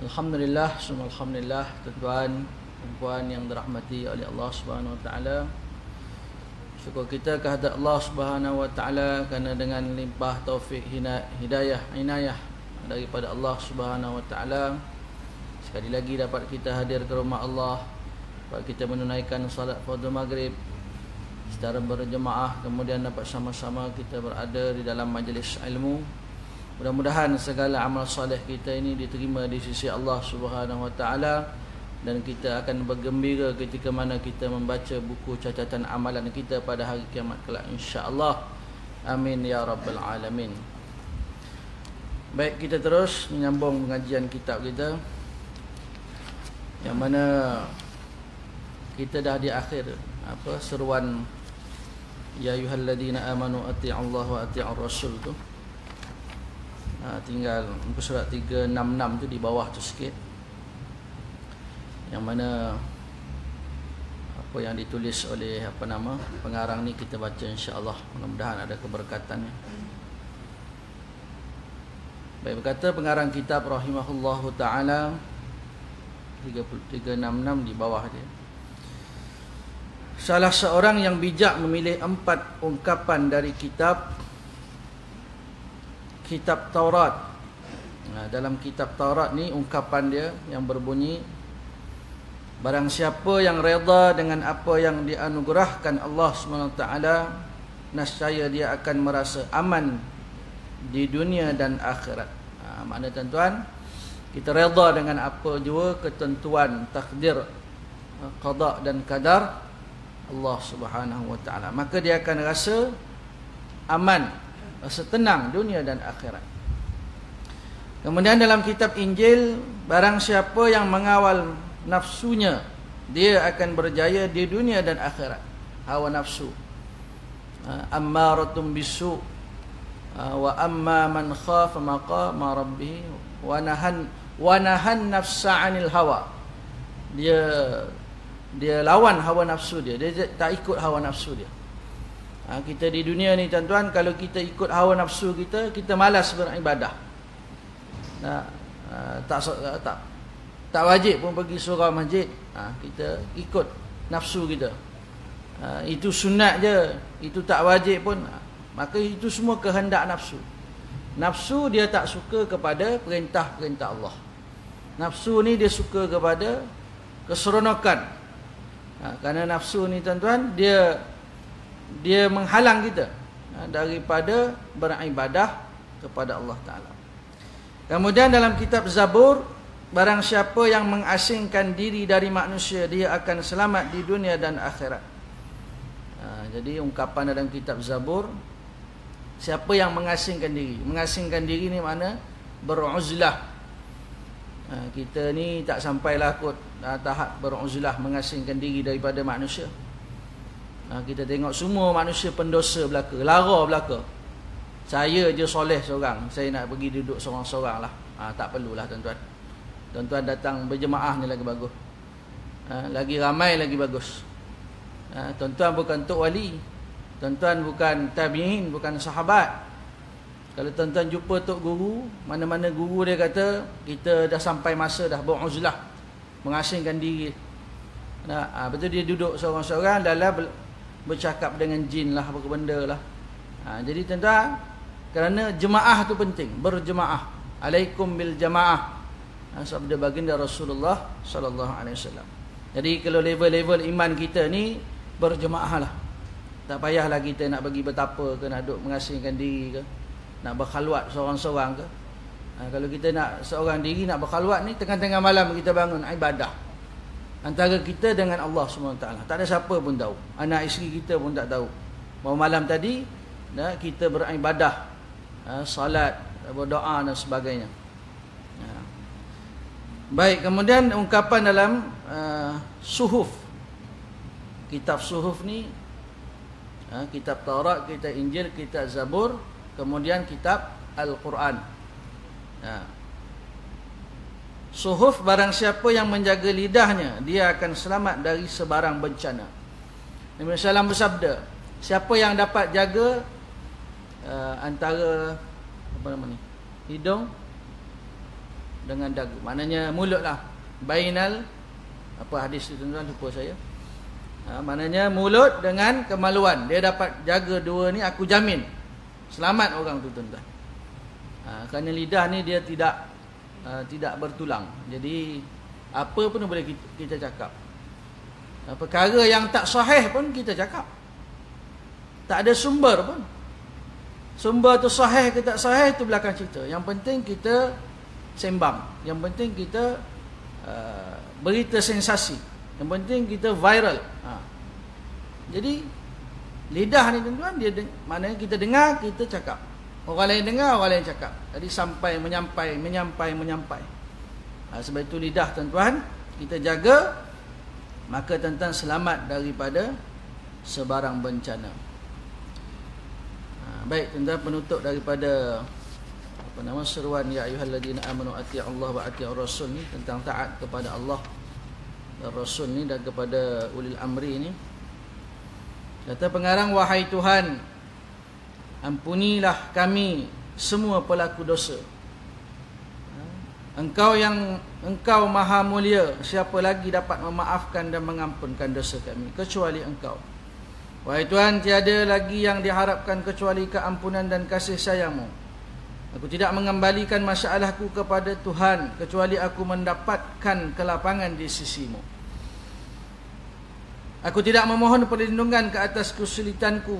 Alhamdulillah, semua alhamdulillah, tuan-tuan dan puan yang dirahmati oleh Allah Subhanahu wa taala. Syukur kita kehadrat Allah Subhanahu wa taala kerana dengan limpah taufik hidayah inayah daripada Allah Subhanahu wa taala, sekali lagi dapat kita hadir ke rumah Allah, dapat kita menunaikan salat fardu maghrib secara berjemaah, kemudian dapat sama-sama kita berada di dalam majlis ilmu. Mudah-mudahan segala amal soleh kita ini diterima di sisi Allah Subhanahu wa taala, dan kita akan bergembira ketika mana kita membaca buku catatan amalan kita pada hari kiamat kelak, insya-Allah. Amin ya rabbal alamin. Baik, kita terus menyambung pengajian kitab kita, yang mana kita dah di akhir seruan ya ayyuhalladzina amanu atti'ullaha wa atti'ur rasul tu. Tinggal muka surat 366 tu di bawah tu sikit, yang mana apa yang ditulis oleh pengarang ni kita baca, insya-Allah. Mudah-mudahan ada keberkatannya. Baik, berkata pengarang kitab rahimahullahu taala, 366 di bawah dia. Salah seorang yang bijak memilih 4 ungkapan dari kitab Taurat. Dalam kitab Taurat ni ungkapan dia yang berbunyi, barang siapa yang redha dengan apa yang dianugerahkan Allah SWT, nescaya dia akan merasa aman di dunia dan akhirat. Makna tuan-tuan, kita redha dengan apa jua ketentuan takdir, qada dan qadar Allah Subhanahu wa taala, maka dia akan rasa aman, rasa tenang dunia dan akhirat. Kemudian dalam kitab Injil, barang siapa yang mengawal nafsunya, dia akan berjaya di dunia dan akhirat. Hawa nafsu, ammaratum bisu, wa amma man khafa maqama rabbih wa nahan nafsa 'anil hawa. Dia lawan hawa nafsu dia tak ikut hawa nafsu dia. Kita di dunia ni tuan-tuan, kalau kita ikut hawa nafsu kita, kita malas beribadah. Tak wajib pun pergi surau masjid, kita ikut nafsu kita. Itu sunat je, itu tak wajib pun, maka itu semua kehendak nafsu. Nafsu dia tak suka kepada perintah-perintah Allah. Nafsu ni dia suka kepada keseronokan. Kerana nafsu ni tuan-tuan, dia menghalang kita daripada beribadah kepada Allah Ta'ala. Kemudian dalam kitab Zabur, barang siapa yang mengasingkan diri dari manusia, dia akan selamat di dunia dan akhirat. Jadi ungkapan dalam kitab Zabur, siapa yang mengasingkan diri. Mengasingkan diri ni makna beruzlah. Kita ni tak sampailah kot tahap beruzlah, mengasingkan diri daripada manusia. Kita tengok semua manusia pendosa belaka, lara belaka. Saya je soleh seorang, saya nak pergi duduk seorang-seorang lah. Tak perlulah tuan-tuan. Tuan-tuan datang berjemaah ni lagi bagus. Lagi ramai lagi bagus. Tuan-tuan bukan tok wali, tuan-tuan bukan tabi'in, bukan sahabat. Kalau tuan-tuan jumpa tok guru, mana-mana guru dia kata kita dah sampai masa dah beruzlah, mengasingkan diri. Betul, dia duduk seorang-seorang dalam bercakap dengan jin lah, apa benda lah. Jadi tuan-tuan, kerana jemaah tu penting, berjemaah. Alaikum bil jamaah, sabda baginda Rasulullah sallallahu alaihi wasallam. Jadi kalau level-level iman kita ni berjemaah lah. Tak payahlah kita nak bagi bertapa ke, nak duduk mengasingkan diri ke, nak berkhalwat seorang-seorang ke. Kalau kita nak seorang diri, nak berkhalwat ni, tengah-tengah malam kita bangun ibadah antara kita dengan Allah SWT. Tak ada siapa pun tahu, anak isteri kita pun tak tahu bahawa malam tadi kita beribadah, salat, berdoa dan sebagainya. Baik, kemudian ungkapan dalam suhuf. Kitab suhuf ni, kitab Taurat, kitab Injil, kitab Zabur, kemudian kitab Al-Quran. Suhuf, barang siapa yang menjaga lidahnya, dia akan selamat dari sebarang bencana. Nabi SAW bersabda, siapa yang dapat jaga antara hidung dengan dagu. Maknanya mulut lah. Bainal, apa hadis itu tuan-tuan, lupa saya. Maknanya mulut dengan kemaluan. Dia dapat jaga dua ni, aku jamin selamat orang tu tuan-tuan. Kerana lidah ni dia tidak bertulang. Jadi apa pun boleh kita cakap. Perkara yang tak sahih pun kita cakap. Tak ada sumber pun. Sumber tu sahih ke tak sahih tu belakang cerita. Yang penting kita sembang. Yang penting kita berita sensasi. Yang penting kita viral. Jadi lidah ni tuan-tuan, dia maknanya kita dengar, kita cakap. Orang lain dengar, orang lain cakap. Jadi sampai menyampai. Sebab itu lidah tuan-tuan kita jaga, maka tuan-tuan selamat daripada sebarang bencana. Baik tuan-tuan, penutup daripada seruan ya ayyuhalladzina amanu atii'allaha wa atii'ur rasul ni, tentang taat kepada Allah dan Rasul ni dan kepada ulil amri ni. Kata pengarang, wahai Tuhan, ampunilah kami semua pelaku dosa. Engkau maha mulia, siapa lagi dapat memaafkan dan mengampunkan dosa kami kecuali Engkau. Wahai Tuhan, tiada lagi yang diharapkan kecuali keampunan dan kasih sayang-Mu. Aku tidak mengembalikan masalahku kepada Tuhan kecuali aku mendapatkan kelapangan di sisi-Mu. Aku tidak memohon perlindungan ke atas kesulitanku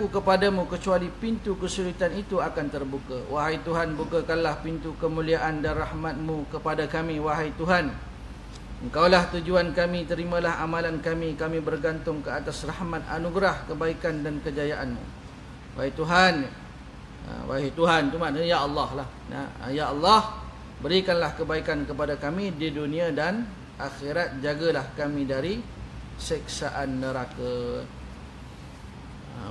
kepadamu kecuali pintu kesulitan itu akan terbuka. Wahai Tuhan, bukakanlah pintu kemuliaan dan rahmat-Mu kepada kami. Wahai Tuhan, Engkaulah tujuan kami, terimalah amalan kami. Kami bergantung ke atas rahmat, anugerah, kebaikan dan kejayaan-Mu. Wahai Tuhan tu maknanya ya Allah lah. Ya Allah, berikanlah kebaikan kepada kami di dunia dan akhirat. Jagalah kami dari siksaan neraka.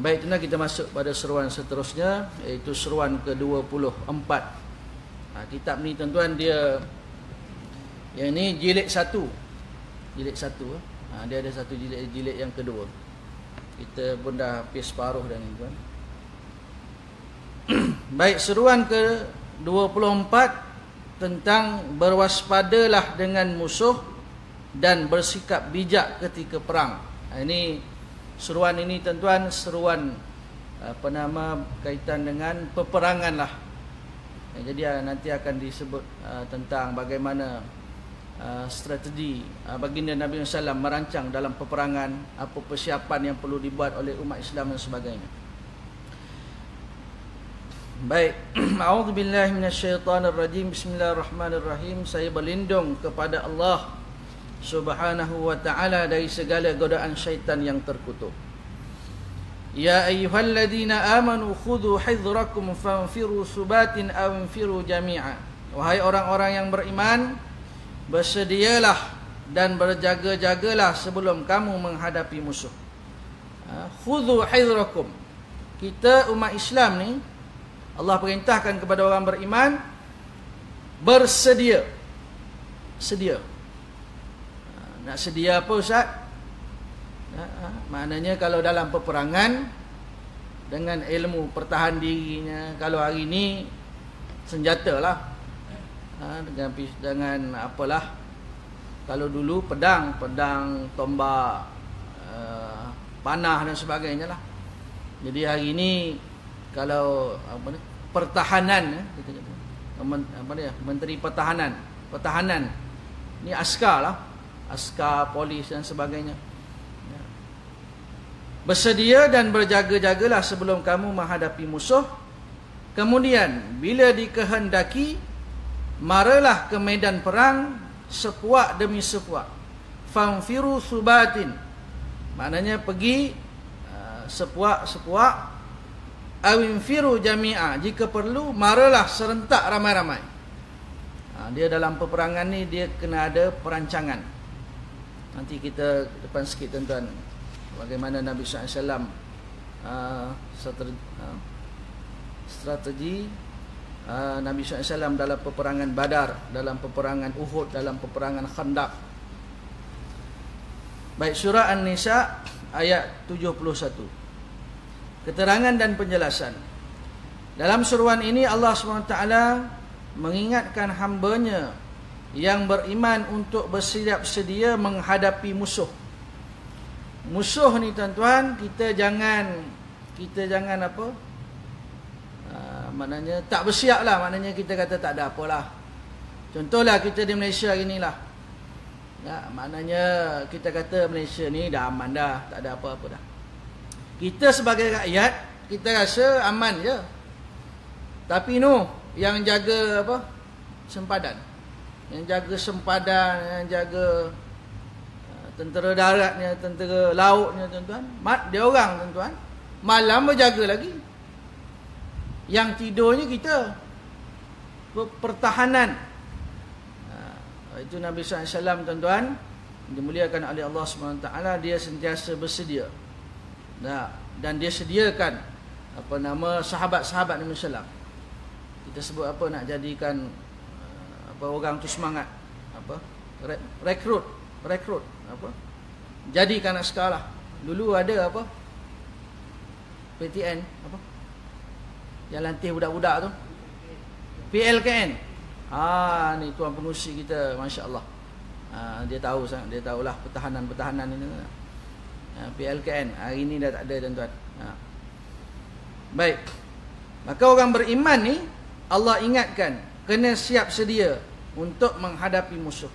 Baik, tuan, kita masuk pada seruan seterusnya, iaitu seruan ke-24. Kitab ni tuan-tuan, dia yang ni jilid 1. Dia ada satu jilid yang kedua. Kita pun dah habis separuh dah ni tuan. Baik, seruan ke-24 tentang berwaspadalah dengan musuh dan bersikap bijak ketika perang. Ini seruan ini tuan-tuan, seruan kaitan dengan peperangan lah. Jadi nanti akan disebut tentang bagaimana strategi baginda Nabi SAW merancang dalam peperangan, apa persiapan yang perlu dibuat oleh umat Islam dan sebagainya. Baik, a'udzubillahi minasyaitonirrajim. Bismillahirrahmanirrahim. Saya berlindung kepada Allah Subhanahu wa ta'ala dari segala godaan syaitan yang terkutuk. Ya ayyuhalladzina amanu khudhu hidhrakum fanfiru subatin aw infiru jami'a. Wahai orang-orang yang beriman, bersedialah dan berjaga-jagalah sebelum kamu menghadapi musuh. Khudhu hidhrakum. Kita umat Islam ni, Allah perintahkan kepada orang beriman bersedia. Sedia. Nak sedia apa Ustaz? Maknanya kalau dalam peperangan dengan ilmu pertahan dirinya, kalau hari ni senjata lah, dengan apalah, kalau dulu pedang, tombak, panah dan sebagainya lah. Jadi hari ni kalau pertahanan, Menteri Pertahanan ni askar lah, askar, polis dan sebagainya. Bersedia dan berjaga-jagalah sebelum kamu menghadapi musuh. Kemudian bila dikehendaki, maralah ke medan perang sepuak demi sepuak. Fanfiru subatin, maknanya pergi sepuak-sepuak. Awinfiru jami'a, jika perlu maralah serentak ramai-ramai. Dia dalam peperangan ni dia kena ada perancangan. Nanti kita depan sikit tuan-tuan, bagaimana Nabi SAW strategi Nabi SAW dalam peperangan Badar, dalam peperangan Uhud, dalam peperangan Khandaq. Baik, surah An-Nisa ayat 71. Keterangan dan penjelasan. Dalam seruan ini Allah SWT mengingatkan hambanya yang beriman untuk bersiap sedia menghadapi musuh. Musuh ni tuan-tuan, kita jangan apa? Maknanya tak bersiap lah. Maknanya kita kata tak ada apalah. Contohlah kita di Malaysia gini lah. Ya, maknanya kita kata Malaysia ni dah aman dah, tak ada apa-apa dah. Kita sebagai rakyat, kita rasa aman je. Tapi yang jaga apa? Sempadan. Yang jaga sempadan, yang jaga tentera daratnya, tentera lautnya tuan-tuan. Dia orang tuan-tuan. Malam berjaga lagi. Yang tidurnya kita. Pertahanan. Itu Nabi SAW tuan-tuan, dimuliakan oleh Allah SWT, dia sentiasa bersedia. Dan dia sediakan sahabat-sahabat Nabi SAW. Kita sebut apa, nak jadikan orang tu semangat, rekrut apa, jadikan askar lah. Dulu ada apa, PTN apa yang lantih budak-budak tu, PLKN. Ni tuan pengurusi kita, masya-Allah. Dia tahu sangat, dia tahulah pertahanan ini. PLKN hari ini dah tak ada tuan-tuan. Baik. Maka orang beriman ni Allah ingatkan kena siap sedia untuk menghadapi musuh.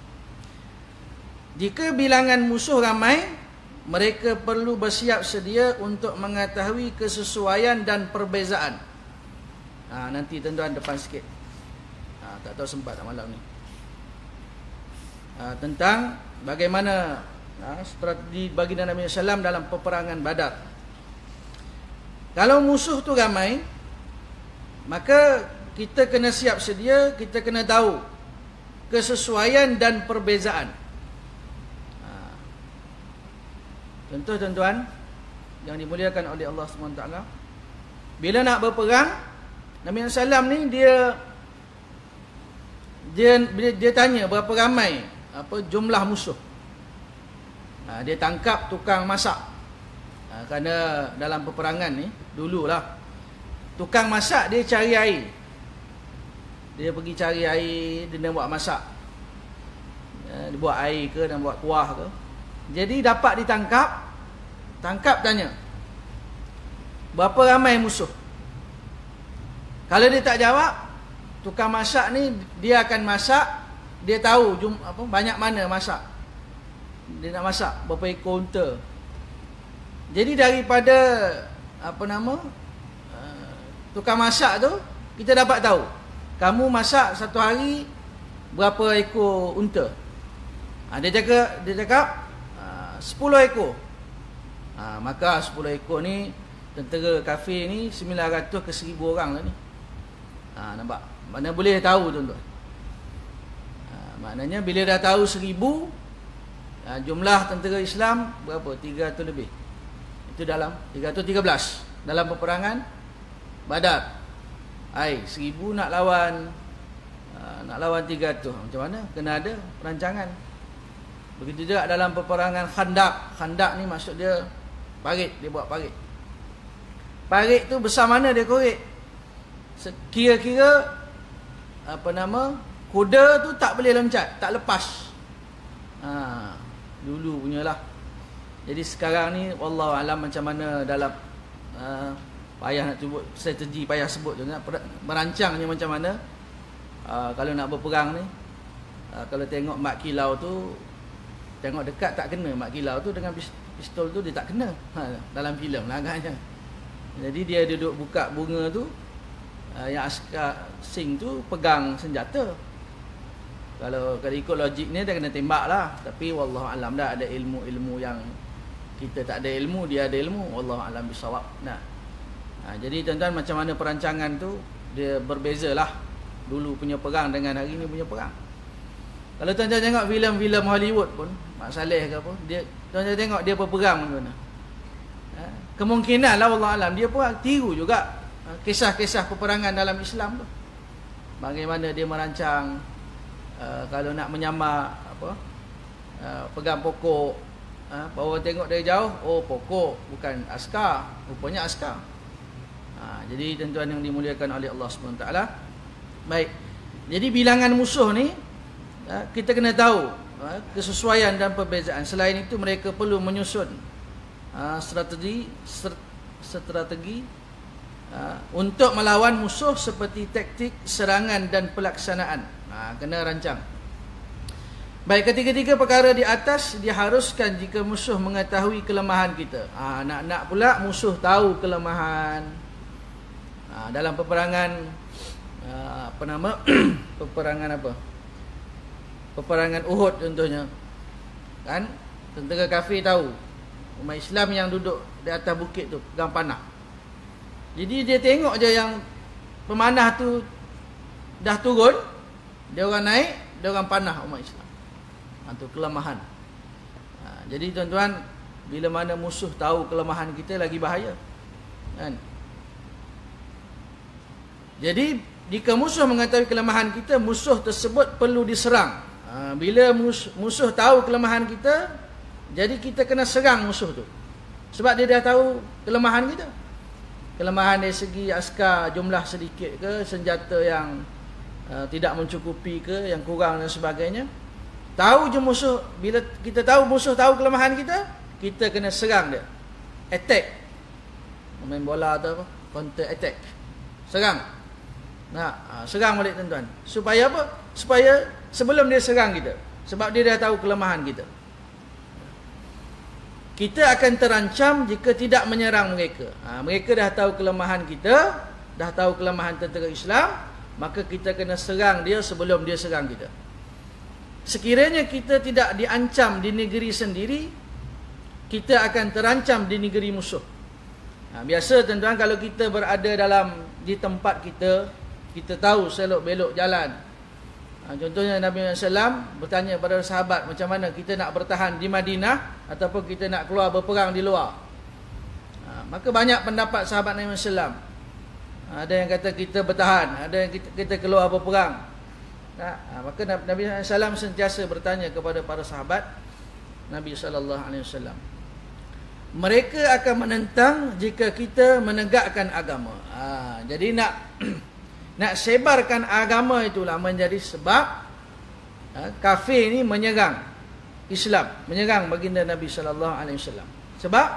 Jika bilangan musuh ramai, mereka perlu bersiap sedia untuk mengetahui kesesuaian dan perbezaan. Nanti tuan-tuan depan sikit. Tak tahu sempat tak malam ni. Tentang bagaimana strategi baginda Nabi SAW dalam peperangan Badar. Kalau musuh tu ramai, maka kita kena siap sedia, kita kena tahu kesesuaian dan perbezaan. Contoh tuan-tuan yang dimuliakan oleh Allah SWT, bila nak berperang, Nabi SAW ni dia tanya berapa ramai jumlah musuh. Dia tangkap tukang masak. Kerana dalam peperangan ni dululah, tukang masak dia cari air. Dia pergi cari air, dia nak buat masak. Dia buat air ke, nak buat kuah ke. Jadi dapat ditangkap. Tangkap tanya, berapa ramai musuh? Kalau dia tak jawab, tukang masak ni dia akan masak, dia tahu banyak mana masak. Dia nak masak berapa ekor unta. Jadi daripada tukang masak tu, kita dapat tahu kamu masak satu hari berapa ekor unta. Dia cakap 10 ekor. Maka 10 ekor ni, tentera kafir ni 900 ke 1000 orang lah ni. Nampak? Mana boleh tahu tuan-tuan. Maknanya bila dah tahu 1000, jumlah tentera Islam berapa? 300 lebih. Itu dalam 313 dalam peperangan Badar. 1000 nak lawan 300. Macam mana? Kena ada perancangan. Begitu juga dalam peperangan Khandaq. Khandaq ni maksud dia parit, dia buat parit. Parit tu besar mana dia korek? Kira-kira kuda tu tak boleh loncat, tak lepas. Dulu punyalah. Jadi sekarang ni wallahu alam macam mana dalam payah nak sebut strategi, payah sebut je, merancangnya macam mana. Kalau nak berperang ni, kalau tengok mak kilau tu, tengok dekat tak kena mak kilau tu, dengan pistol tu dia tak kena. Dalam filem lah agaknya. Jadi dia duduk buka bunga tu, yang askar sing tu pegang senjata. Kalau ikut logik ni dia kena tembak lah. Tapi wallahu alam dah ada ilmu-ilmu yang kita tak ada ilmu, dia ada ilmu. Wallahu alam bisawab. Jadi tuan-tuan, macam mana perancangan tu dia berbezalah. Dulu punya perang dengan hari ni punya perang. Kalau tuan-tuan tengok filem-filem Hollywood pun, Mak Saleh ke apa, dia tuan-tuan tengok dia berperang macam mana. Kemungkinan lah wallahu alam dia pun tiru juga kisah-kisah peperangan dalam Islam tu. Bagaimana dia merancang, kalau nak menyamar pegang pokok, bawa tengok dari jauh, pokok bukan askar, rupanya askar. Jadi tuan-tuan yang dimuliakan oleh Allah SWT. Baik. Jadi bilangan musuh ni kita kena tahu kesesuaian dan perbezaan. Selain itu mereka perlu menyusun strategi untuk melawan musuh seperti taktik, serangan dan pelaksanaan. Kena rancang. Baik, ketiga-tiga perkara di atas diharuskan jika musuh mengetahui kelemahan kita. Nak pula musuh tahu kelemahan. Dalam peperangan peperangan Uhud contohnya, kan, tentera kafir tahu umat Islam yang duduk di atas bukit tu pegang panah. Jadi dia tengok je yang pemanah tu dah turun, dia orang naik, dia orang panah umat Islam. Itu kelemahan. Jadi tuan-tuan, bila mana musuh tahu kelemahan kita, lagi bahaya, kan? Jadi jika musuh mengetahui kelemahan kita, musuh tersebut perlu diserang. Bila musuh tahu kelemahan kita, jadi kita kena serang musuh tu. Sebab dia dah tahu kelemahan kita. Kelemahan dari segi askar jumlah sedikit ke, senjata yang tidak mencukupi ke, yang kurang dan sebagainya. Tahu je musuh. Bila kita tahu musuh tahu kelemahan kita, kita kena serang dia. Attack. Main bola atau apa? Counter attack. Serang. Serang balik tuan-tuan. Supaya apa? Supaya sebelum dia serang kita. Sebab dia dah tahu kelemahan kita. Kita akan terancam jika tidak menyerang mereka. Mereka dah tahu kelemahan kita, dah tahu kelemahan tentera Islam, maka kita kena serang dia sebelum dia serang kita. Sekiranya kita tidak diancam di negeri sendiri, kita akan terancam di negeri musuh. Biasa tuan-tuan, kalau kita berada di tempat kita, kita tahu selok belok jalan. Contohnya Nabi SAW bertanya kepada sahabat, macam mana kita nak bertahan di Madinah ataupun kita nak keluar berperang di luar. Maka banyak pendapat sahabat Nabi SAW. Ada yang kata kita bertahan, ada yang kita keluar berperang. Maka Nabi SAW sentiasa bertanya kepada para sahabat Nabi SAW, mereka akan menentang jika kita menegakkan agama. Jadi nak sebarkan agama itulah menjadi sebab kafir ni menyerang Islam, menyerang baginda Nabi SAW. Sebab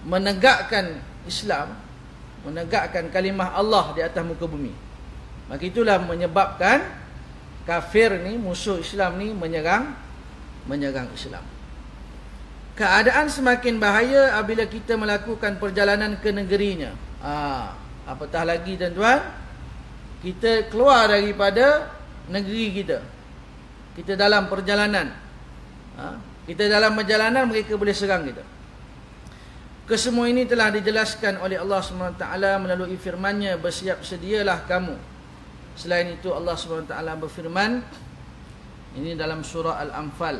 menegakkan Islam, menegakkan kalimah Allah di atas muka bumi. Maka itulah menyebabkan kafir ni, musuh Islam ni menyerang Islam. Keadaan semakin bahaya apabila kita melakukan perjalanan ke negerinya. Apatah lagi tuan-tuan, kita keluar daripada negeri kita. Kita dalam perjalanan. Kita dalam perjalanan, mereka boleh serang kita. Kesemua ini telah dijelaskan oleh Allah SWT melalui firman-Nya, bersiap sedialah kamu. Selain itu Allah SWT berfirman, ini dalam surah Al-Anfal,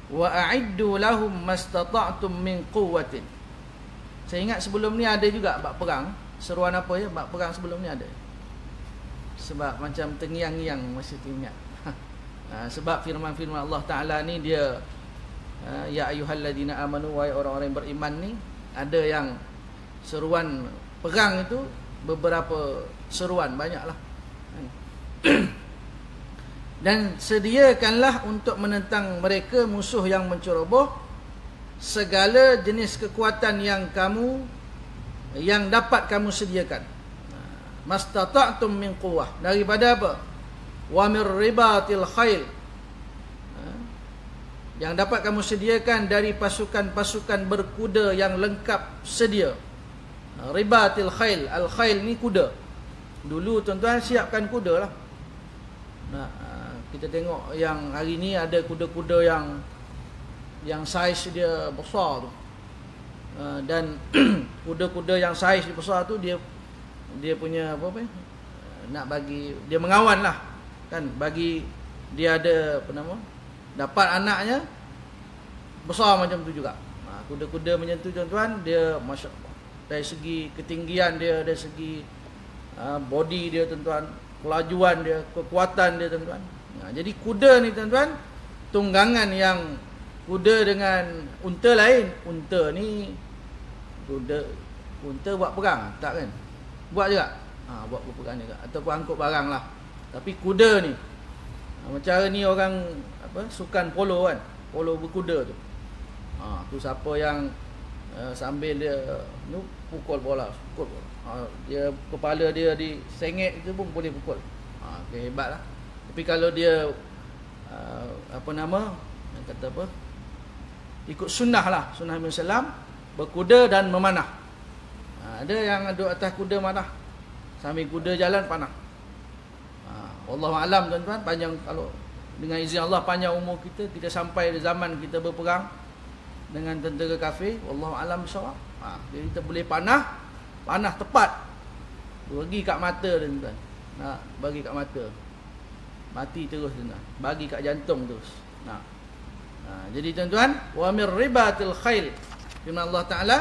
wa a'iddu lahum mastata'tum min quwwatin. Saya ingat sebelum ni ada juga bab perang. Seruan apa ya? Bab perang sebelum ni ada. Sebab macam terngiang-ngiang masih teringat. Sebab firman-firman Allah Ta'ala ni dia, ya ayyuhalladzina amanu, wahai orang-orang yang beriman ni, ada yang seruan perang itu beberapa seruan, banyaklah. Dan sediakanlah untuk menentang mereka musuh yang menceroboh segala jenis kekuatan yang dapat kamu sediakan. Mastata'tum min quwwah, daripada apa? Wa mir ribatil khail, yang dapat kamu sediakan dari pasukan-pasukan berkuda yang lengkap sedia. Ribatil khail, al-khail ni kuda. Dulu tuan-tuan siapkan kuda lah. Kita tengok yang hari ni ada kuda-kuda yang saiz dia besar tu. Dan kuda-kuda yang saiz dia besar tu, dia punya apa nak bagi dia mengawan lah, kan, bagi dia ada apa nama, dapat anaknya besar macam tu juga. Kuda-kuda macam tu tuan-tuan, dia masya-Allah, dari segi ketinggian dia, dari segi body dia tuan-tuan, kelajuan dia, kekuatan dia tuan-tuan. Jadi kuda ni tuan-tuan, tunggangan yang kuda dengan unta lain. Unta ni unta buat perang tak kan? Buat juga. buat berperang juga, ataupun angkut barang lah. Tapi kuda ni, macam ni orang sukan polo kan, polo berkuda tu. Tu siapa yang sambil dia pukul bola, dia kepala dia disengit itu pun boleh pukul. Okay, hebat lah. Tapi kalau dia ikut sunnah lah, sunnah Nabi SAW, berkuda dan memanah. Ada yang duduk atas kuda manah, sambil kuda jalan panah. Wallahualam tuan-tuan, panjang, kalau dengan izin Allah panjang umur kita sampai zaman kita berperang dengan tentera kafir, wallahualam bisawab. Jadi kita boleh panah tepat, bagi kat mata tuan-tuan. Nak bagi kat mata, mati terus tuan-tuan, bagi kat jantung terus. Jadi tuan-tuan, wa mir ribatil khail, firman Allah Taala,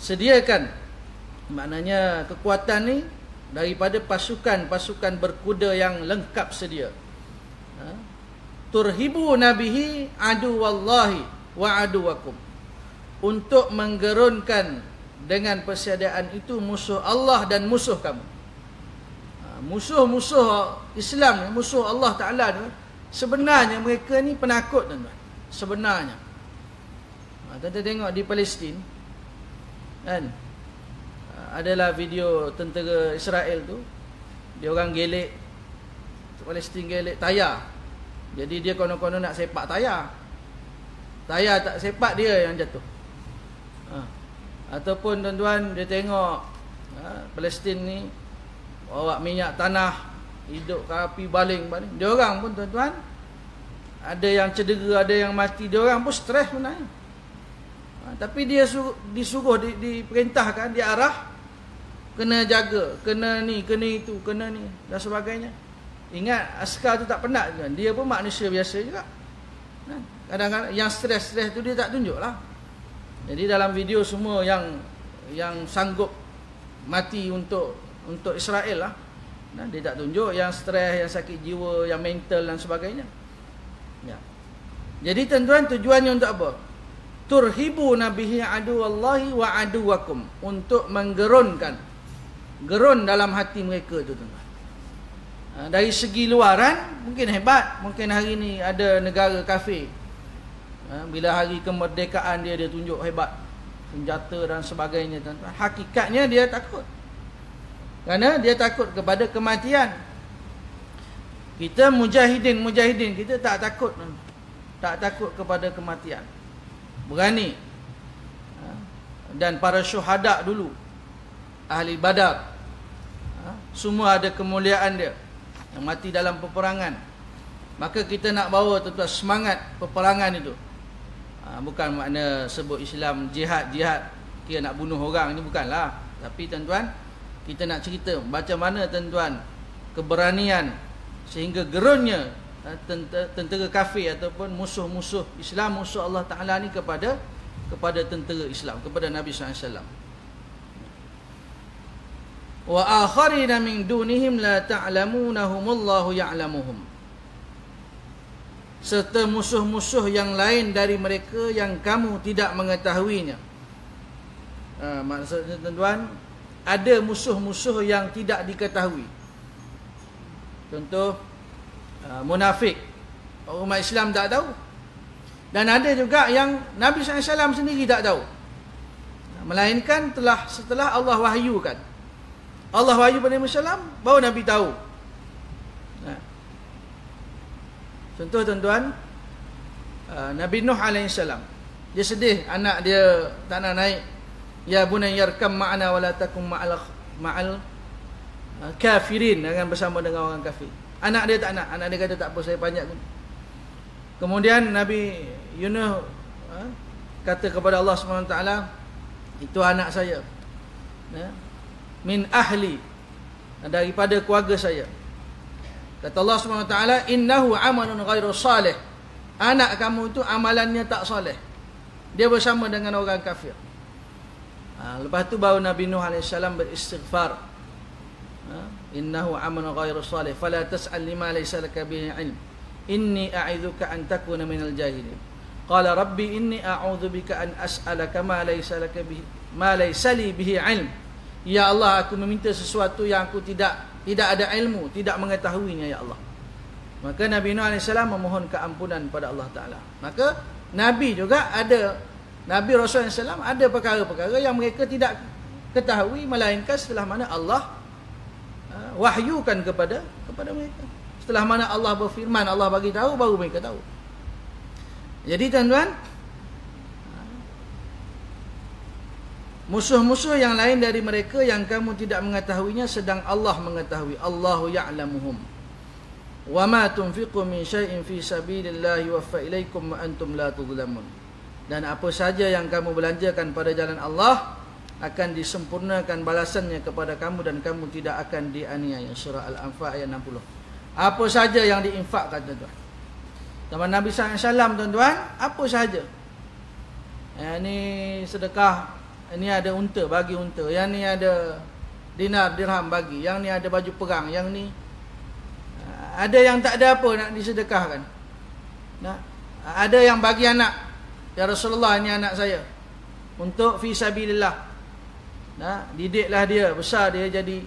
sediakan, maknanya kekuatan ni daripada pasukan-pasukan berkuda yang lengkap sedia. Turhibu nabihi adu wallahi wa aduwakum, untuk menggerunkan dengan persediaan itu musuh Allah dan musuh kamu. Musuh-musuh Islam, musuh Allah Ta'ala ni, sebenarnya mereka ni penakut tuan-tuan. Sebenarnya tuan-tuan tengok di Palestin kan, adalah video tentera Israel tu, dia orang gelek, Palestin gelek tayar. Jadi dia konon-konon nak sepak tayar tak sepak, dia yang jatuh. Ataupun tuan-tuan dia tengok Palestin ni bawa minyak tanah, hidup ke api, baling. Dia orang pun tuan-tuan, ada yang cedera, ada yang mati, dia orang pun stres sebenarnya. Tapi dia disuruh, diperintahkan, diarah, kena jaga, kena ni, kena itu, kena ni dan sebagainya. Ingat, askar tu tak penat kan? Dia pun manusia biasa juga. Kadang-kadang yang stres-stres tu dia tak tunjuk lah. Jadi dalam video semua yang sanggup mati untuk Israel lah, dia tak tunjuk yang stres, yang sakit jiwa, yang mental dan sebagainya. Jadi tuan-tuan, tujuannya untuk apa? Turhibu nabihi aduwallahi wa aduwakum, untuk menggerunkan, gerun dalam hati mereka tu tuan-tuan. Dari segi luaran mungkin hebat, mungkin hari ni ada negara kafir, bila hari kemerdekaan dia tunjuk hebat, senjata dan sebagainya tuan-tuan. Hakikatnya dia takut, kerana dia takut kepada kematian. Kita mujahidin kita tak takut, tak takut kepada kematian, berani. Dan para syuhada dulu, ahli Badar, semua ada kemuliaan dia, yang mati dalam peperangan. Maka kita nak bawa tuan-tuan semangat peperangan itu. Bukan makna sebut Islam jihad, kira nak bunuh orang, ini bukanlah. Tapi tuan-tuan, kita nak cerita macam mana tuan-tuan keberanian sehingga gerunnya tentera kafir ataupun musuh-musuh Islam, musuh Allah Ta'ala ni kepada tentera Islam, kepada Nabi SAW. Wa akharina min dunihim la ta'lamunahumullahu ya'lamuhum, serta musuh-musuh yang lain dari mereka yang kamu tidak mengetahuinya. Maksudnya tuan-tuan, ada musuh-musuh yang tidak diketahui. Contoh munafik, umat Islam tak tahu. Dan ada juga yang Nabi SAW sendiri tak tahu, melainkan setelah Allah wahyukan. Allah wahyu pada Nabi SAW, baru Nabi tahu. Contoh tuan-tuan, Nabi Nuh AS, dia sedih anak dia tak nak naik. Ya bunayya yarkam ma'ana wala takum ma'al kafirin, jangan bersama dengan orang kafir. Anak dia tak nak, anak dia kata tak apa, saya panjat. Kemudian Nabi Yunus kata kepada Allah SWT, itu anak saya, min ahli, daripada keluarga saya. Kata Allah SWT, innahu amalun ghairu salih, anak kamu itu amalannya tak salih, dia bersama dengan orang kafir. Lepas tu baru Nabi Nuh AS beristighfar, innahu amalun ghairu salih fala tas'al lima laysa laka bihi ilm inni a'idzuka an takuna minal jahilin. Qala rabbi inni a'udzu bika an as'alaka ma laysa li bihi ilm Ya Allah, aku meminta sesuatu yang aku tidak ada ilmu, tidak mengetahuinya ya Allah. Maka Nabi Nuh AS memohon keampunan pada Allah Ta'ala. Maka Nabi juga ada, Nabi Rasulullah SAW ada perkara-perkara yang mereka tidak ketahui, melainkan setelah mana Allah wahyukan kepada mereka. Setelah mana Allah berfirman, Allah bagi tahu, baru mereka tahu. Jadi tuan-tuan, musuh-musuh yang lain dari mereka yang kamu tidak mengetahuinya, sedang Allah mengetahui. Allahu ya'lamuhum. Wa ma tunfiqu min syai'in fi sabilillahi yuwaffa ilaikum wa antum la tudlamun. Dan apa saja yang kamu belanjakan pada jalan Allah akan disempurnakan balasannya kepada kamu dan kamu tidak akan dianiaya. Surah Al-Anfal ayat 60. Apa saja yang diinfakkan tuan-tuan. Zaman Nabi SAW tuan-tuan, apa saja. Ini sedekah, ini ada unta, bagi unta. Yang ni ada dinar, dirham, bagi. Yang ni ada baju perang. Yang ni ada yang tak ada apa nak disedekahkan. Nah, ada yang bagi anak. Ya Rasulullah, ini anak saya. Untuk fi sabilillah. Nah, didiklah dia, besar dia jadi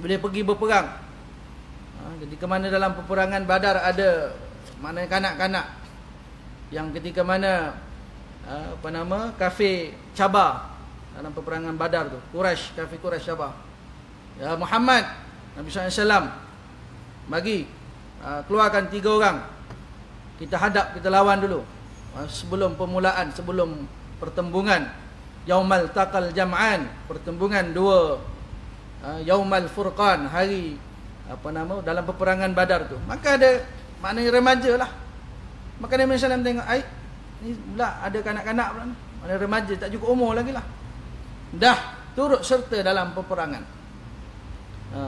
boleh pergi berperang. Jadi ke mana dalam peperangan Badar ada mana kanak-kanak yang ketika mana kafir cabar dalam peperangan Badar tu, kafir Quraisy cabar. Ya Muhammad, Nabi SAW bagi keluarkan 3 orang, kita hadap, kita lawan dulu sebelum permulaan, sebelum pertembungan Yaumal Taqal Jam'an, pertembungan 2 Yaumal Furqan, hari dalam peperangan Badar tu. Maka ada maknanya remaja lah. Maka Nabi SAW tengok, ni pula ada kanak-kanak pula ni, mana remaja tak cukup umur lagi lah, dah turut serta dalam peperangan.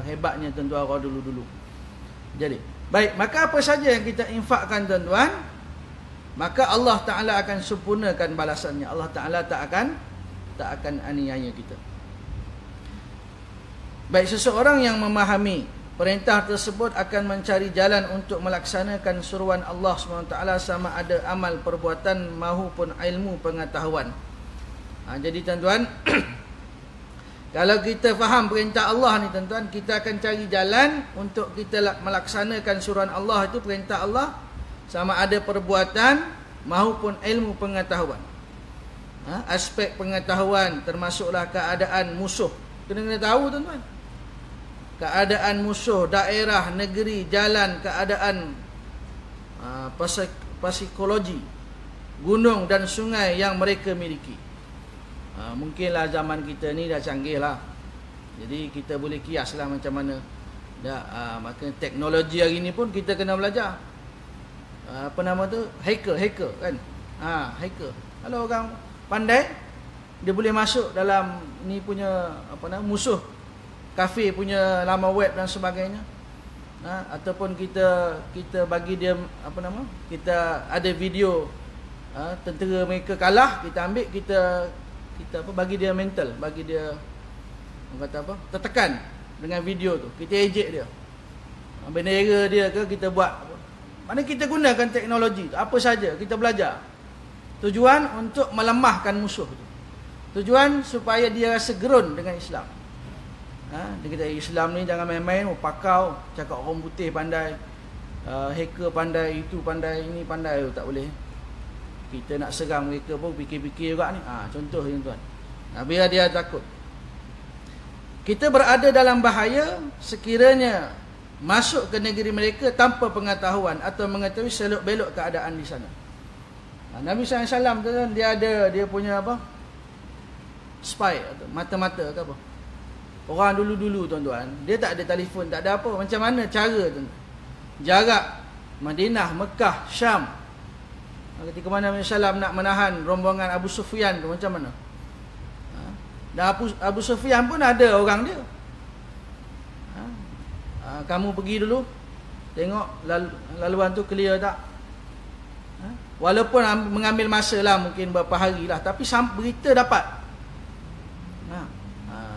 Hebatnya tuan-tuan orang dulu-dulu. Jadi baik, maka apa saja yang kita infakkan tuan-tuan, maka Allah Ta'ala akan sempurnakan balasannya. Allah Ta'ala tak akan aniaya kita. Baik, seseorang yang memahami perintah tersebut akan mencari jalan untuk melaksanakan suruhan Allah SWT, sama ada amal perbuatan maupun ilmu pengetahuan. Jadi tuan-tuan, kalau kita faham perintah Allah ni tuan-tuan, kita akan cari jalan untuk kita melaksanakan suruhan Allah itu, perintah Allah, sama ada perbuatan maupun ilmu pengetahuan. Aspek pengetahuan termasuklah keadaan musuh. Kena tahu tuan-tuan, keadaan musuh, daerah, negeri, jalan, keadaan psikologi, gunung dan sungai yang mereka miliki. Mungkinlah zaman kita ni dah canggih lah, jadi kita boleh kias lah macam mana. Maka teknologi hari ni pun kita kena belajar. Hacker kan. Hacker. Kalau orang pandai, dia boleh masuk dalam ni punya musuh kafir punya laman web dan sebagainya. Ataupun kita bagi dia kita ada video tentera mereka kalah, kita ambil, kita bagi dia mental, bagi dia tertekan dengan video tu, kita ejek dia, bendera dia ke, kita buat mana, kita gunakan teknologi tu, apa saja kita belajar. Tujuan untuk melemahkan musuh tu, tujuan supaya dia rasa gerun dengan Islam. Dia kata Islam ni jangan main-main, pakau, cakap orang putih pandai, hacker pandai, itu pandai, ini pandai, tak boleh. Kita nak serang mereka pun fikir-fikir juga ni. Contoh ni tuan. Biar dia takut. Kita berada dalam bahaya sekiranya masuk ke negeri mereka tanpa pengetahuan atau mengetahui selok-belok keadaan di sana. Nabi SAW tuan, dia punya spy atau mata-mata ke apa. Orang dulu-dulu tuan-tuan, dia tak ada telefon, tak ada apa. Macam mana cara tuan? Jarak Madinah, Mekah, Syam. Ketika mana Nabi SAW nak menahan rombongan Abu Sufyan tu, macam mana? Dan Abu Sufyan pun ada orang dia. Kamu pergi dulu, tengok laluan tu clear tak? Walaupun mengambil masa lah, mungkin beberapa hari lah, tapi berita dapat.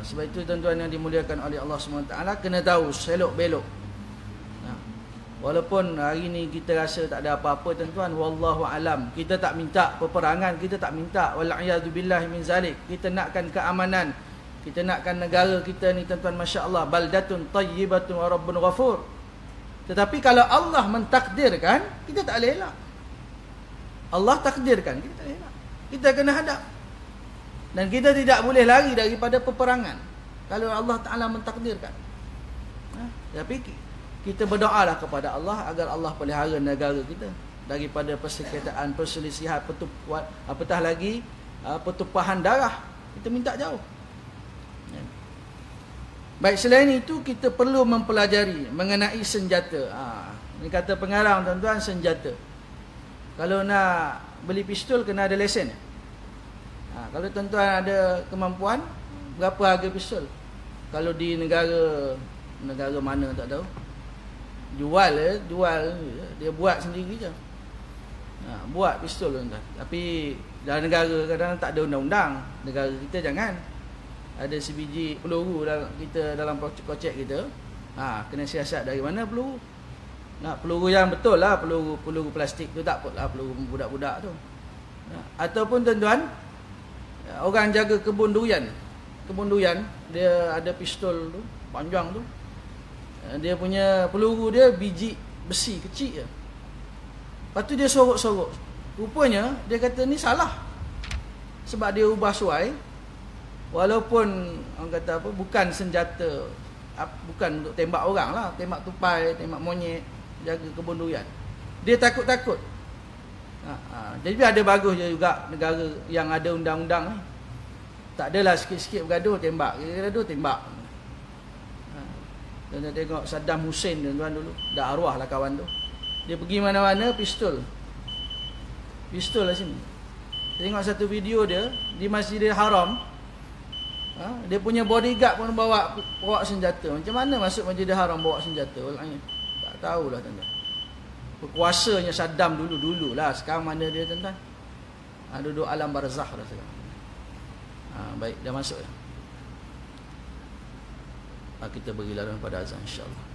Sebab itu tuan-tuan yang dimuliakan oleh Allah SWT, kena tahu selok-belok. Walaupun hari ni kita rasa tak ada apa-apa tuan-tuan, wallahu alam, kita tak minta peperangan, kita tak minta, wal'iyadu billahi min zalik, kita nakkan keamanan Kita nakkan negara kita ni tuan-tuan, masya-Allah, baldatun tayyibatun wa rabbun ghafur. Tetapi kalau Allah mentakdirkan, kita tak boleh elak. Allah takdirkan, kita tak boleh elak. Kita kena hadap. Dan kita tidak boleh lari daripada peperangan kalau Allah Ta'ala mentakdirkan. Tapi kita berdoalah kepada Allah agar Allah pelihara negara kita daripada persengketaan, perselisihan, apatah lagi pertumpahan darah. Kita minta jauh. Baik, selain itu kita perlu mempelajari mengenai senjata. Ini kata pengarang tuan-tuan, senjata. Kalau nak beli pistol kena ada lesen. Kalau tuan-tuan ada kemampuan, berapa harga pistol? Kalau di negara mana tak tahu. Jual, dia buat sendiri je. Buat pistol tuan-tuan. Tapi dalam negara kadang-kadang tak ada undang-undang. Negara kita jangan. Ada sebiji peluru dalam kocek kita. Kena siasat dari mana peluru. Peluru yang betul lah, peluru plastik tu tak apa lah, peluru budak-budak tu. Ataupun tuan-tuan, orang jaga kebun durian, dia ada pistol tu, panjang tu. Dia punya peluru dia biji besi kecil je. Lepas tu dia sorok-sorok. Rupanya dia kata ni salah. Sebab dia ubah suai. Walaupun orang kata apa, bukan senjata, bukan untuk tembak orang lah, tembak tupai, tembak monyet, jaga kebun durian. Dia takut-takut. Jadi ada bagusnya juga negara yang ada undang-undang ni. Tak adalah sikit-sikit bergaduh tembak, gaduh tembak. Tuan-tuan tengok Saddam Hussein tuan-tuan dulu, dah arwah lah kawan tu. Dia pergi mana-mana pistol lah sini. Tengok satu video dia di Masjidil Haram. Dia punya bodyguard pun bawa senjata. Macam mana masuk Masjidil Haram bawa senjata? Tak tahulah tuan-tuan. Berkuasanya Saddam dulu lah. Sekarang mana dia tuan-tuan? Duduk alam barzakh dah sekarang. Baik, dah masuk dah. Kita beri laluan pada azan insya-Allah.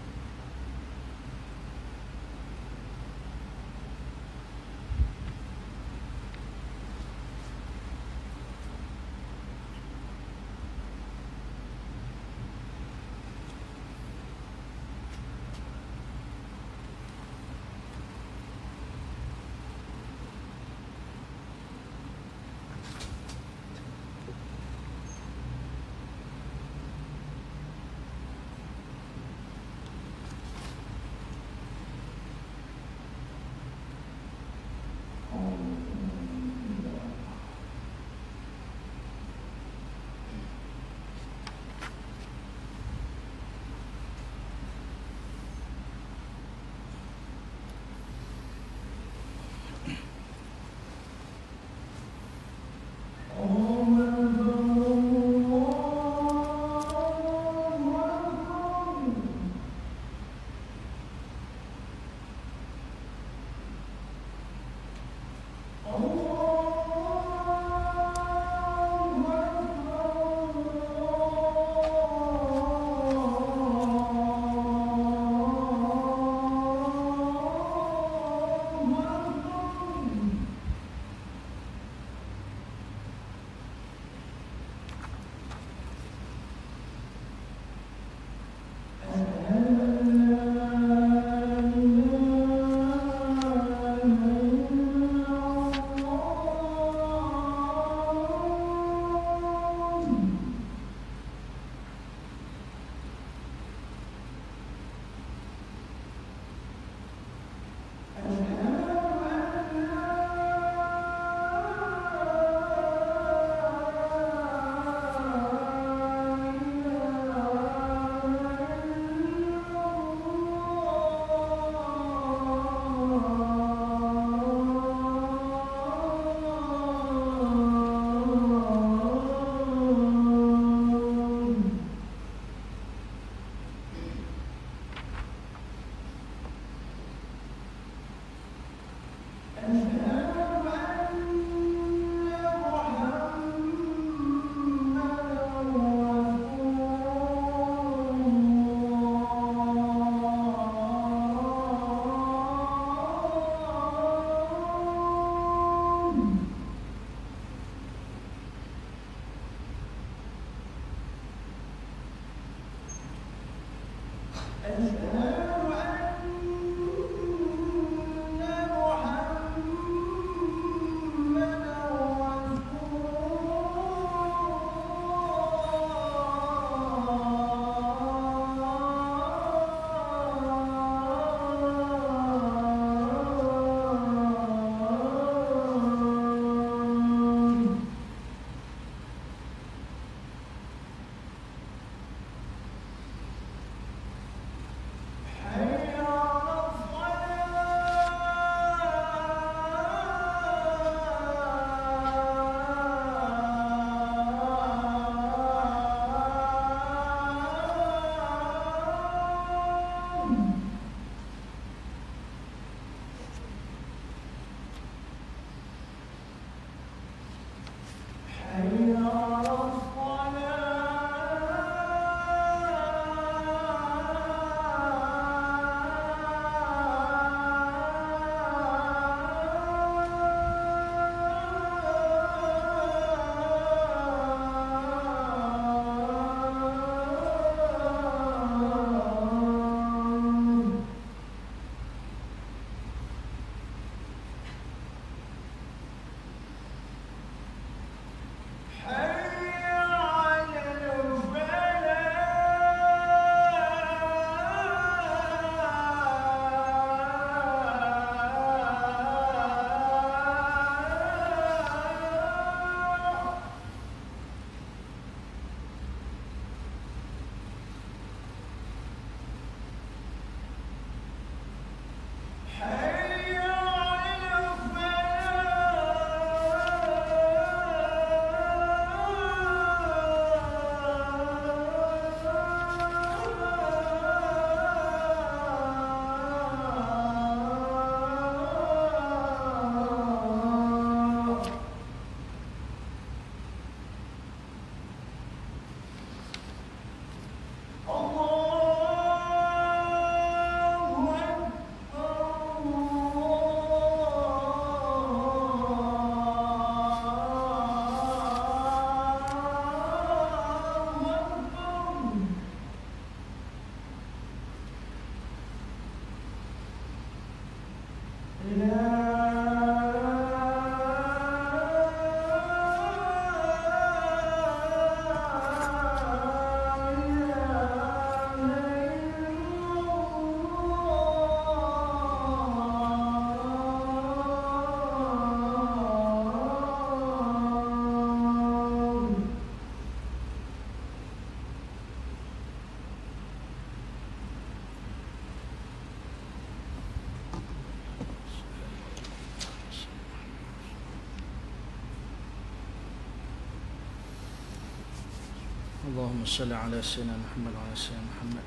Allahumma salli ala sayyidina Muhammad wa ala sayyidina Muhammad.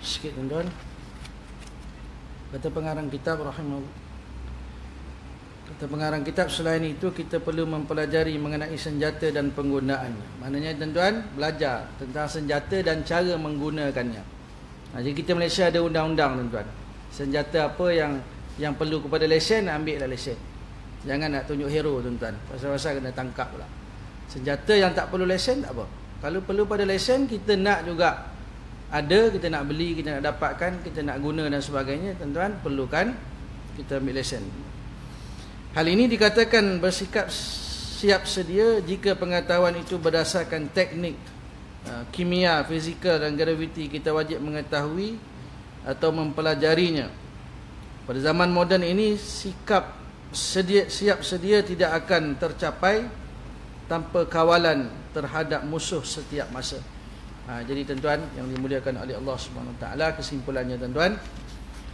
Sikit tuan-tuan. Kata pengarang kitab rahimahullah. Kata pengarang kitab, selain itu kita perlu mempelajari mengenai senjata dan penggunaannya. Maknanya tuan-tuan belajar tentang senjata dan cara menggunakannya. Jadi kita Malaysia ada undang-undang tuan-tuan. Senjata apa yang perlu kepada lesen, ambillah lesen. Jangan nak tunjuk hero tuan-tuan. Pasal-pasal kena tangkap pula. Senjata yang tak perlu lesen tak apa. Kalau perlu pada lesen, kita nak juga ada, kita nak beli, kita nak dapatkan, kita nak guna dan sebagainya, tuan-tuan perlukan kita ambil lesen. Hal ini dikatakan bersikap siap sedia jika pengetahuan itu berdasarkan teknik kimia, fizikal dan graviti. Kita wajib mengetahui atau mempelajarinya. Pada zaman moden ini, sikap siap sedia tidak akan tercapai tanpa kawalan terhadap musuh setiap masa. Jadi tuan-tuan yang dimuliakan oleh Allah Subhanahu Wa Taala, kesimpulannya tuan-tuan,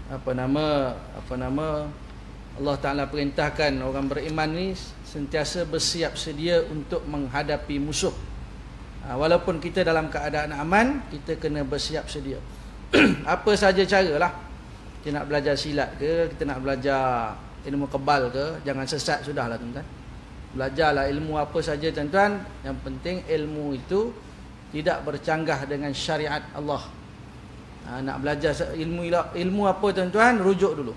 apa nama Allah Taala perintahkan orang beriman ni sentiasa bersiap sedia untuk menghadapi musuh. Walaupun kita dalam keadaan aman, kita kena bersiap sedia. Apa saja caralah. Kita nak belajar silat ke, kita nak belajar ilmu kebal ke, jangan sesat sudahlah tuan-tuan. Belajarlah ilmu apa saja tuan-tuan. Yang penting ilmu itu tidak bercanggah dengan syariat Allah. Nak belajar ilmu apa tuan-tuan, rujuk dulu.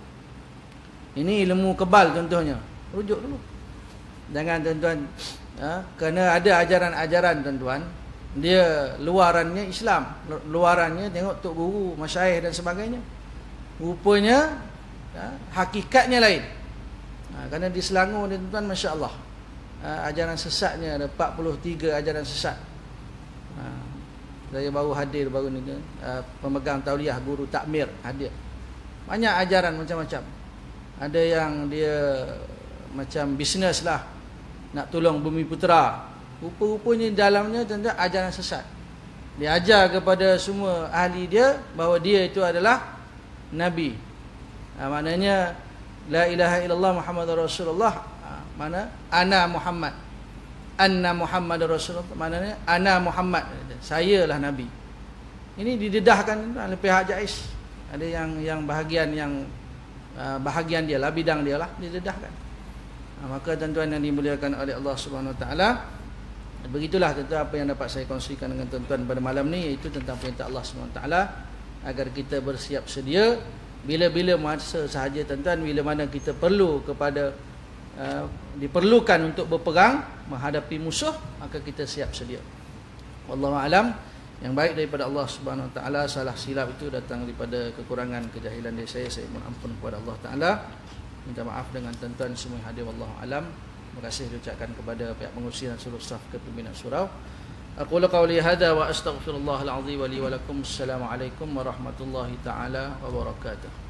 Ini ilmu kebal contohnya, rujuk dulu. Jangan tuan-tuan kerana ada ajaran-ajaran tuan-tuan Dia luarannya Islam, luarannya tengok tok guru, masyayikh dan sebagainya. Rupanya hakikatnya lain. Kerana di Selangor ni tuan-tuan, masya-Allah, ajaran sesatnya ada 43 ajaran sesat. Saya baru hadir baru ni, pemegang tauliah guru takmir hadir. Banyak ajaran macam-macam. Ada yang dia macam bisnes lah, nak tolong Bumi Putera. Rupa-rupanya dalamnya tentang ajaran sesat. Dia ajar kepada semua ahli dia bahawa dia itu adalah Nabi. Maknanya la ilaha illallah Muhammadur Rasulullah. Mana ana Muhammad. Anna Muhammadur Rasulullah, maknanya ana Muhammad, saya lah Nabi. Ini didedahkan oleh pihak Jais. Ada yang bahagian bahagian dia lah, bidang dia lah didedahkan. Maka tuan-tuan yang dimuliakan oleh Allah Subhanahu Wa Taala, begitulah tentang apa yang dapat saya kongsikan dengan tuan-tuan pada malam ni, iaitu tentang perintah Allah Subhanahu Wa Taala agar kita bersiap sedia bila-bila masa sahaja tuan-tuan, bila mana kita perlu kepada diperlukan untuk berperang menghadapi musuh, maka kita siap sedia. Wallahu alam. Yang baik daripada Allah Subhanahu Wa Taala, salah silap itu datang daripada kekurangan kejahilan dari saya mohon ampun kepada Allah Taala. Minta maaf dengan tuan-tuan semua yang hadir. Wallahu alam. Terima kasih diucapkan kepada pihak pengurusi dan seluruh staf kepimpinan surau. Aqulu qawli hadza wa astaghfirullahal azim wa li wa lakum. Assalamualaikum warahmatullahi taala wabarakatuh.